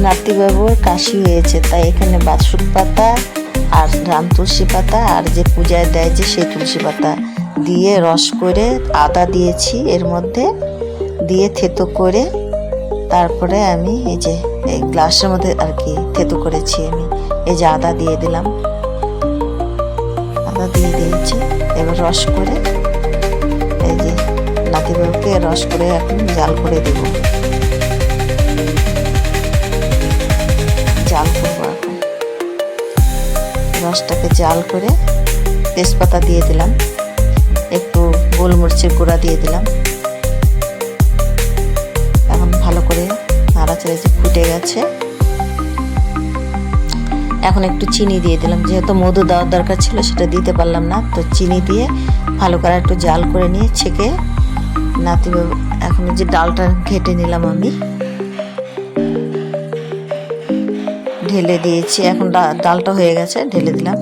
নাতিবাবুর কাশি হয়েছে, তাই এখানে বাসুক পাতা আর রাম তুলসী পাতা আর যে পূজায় দেয় যে সেই তুলসী পাতা দিয়ে রস করে আদা দিয়েছি এর মধ্যে দিয়ে থেতো করে তারপরে আমি এই যে এই গ্লাসের মধ্যে আর কি থেতো করেছি আমি। এই যে আদা দিয়ে দিলাম, আদা দিয়ে দিয়েছি। এবার রস করে এই যে নাতিবাবুকে রস করে এখন জাল করে দেব, জাল করবো এখন। রসটাকে জাল করে তেজপাতা দিয়ে দিলাম, একটু গোলমরিচের গুঁড়া দিয়ে দিলাম। এখন ভালো করে নাড়াচাড়া যে ফুটে গেছে, এখন একটু চিনি দিয়ে দিলাম। যেহেতু মধু দেওয়ার দরকার ছিল সেটা দিতে পারলাম না, তো চিনি দিয়ে ভালো করে একটু জাল করে নিয়ে ছেঁকে নাতিবাবু এখন যে ডালটা ঘেটে নিলাম আমি, ঢেলে দিয়েছি। এখন ডালটা হয়ে গেছে, ঢেলে দিলাম।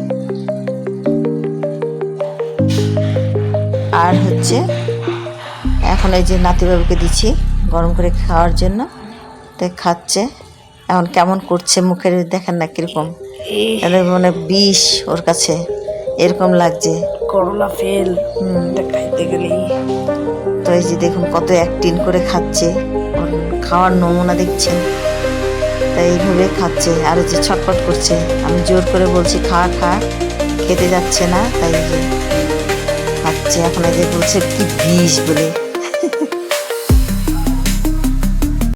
আর হচ্ছে এখন এই যে নাতিবাবুকে দিচ্ছি গরম করে খাওয়ার জন্য, তাই খাচ্ছে। এখন কেমন করছে মুখের, দেখেন না কিরকম, মানে বিষ ওর কাছে এরকম লাগছে, করোনা ফেল খাইতে গেলেই। তো এই যে দেখুন কত অ্যাক্টিং করে খাচ্ছে, ওর খাওয়ার নমুনা দেখছেন। তাই এইভাবে খাচ্ছে আর যে ছটফট করছে। আমি জোর করে বলছি খা খা, খেতে যাচ্ছে না, তাই যে খাচ্ছে। এখন এই যে বলছে কি বিষ বলে।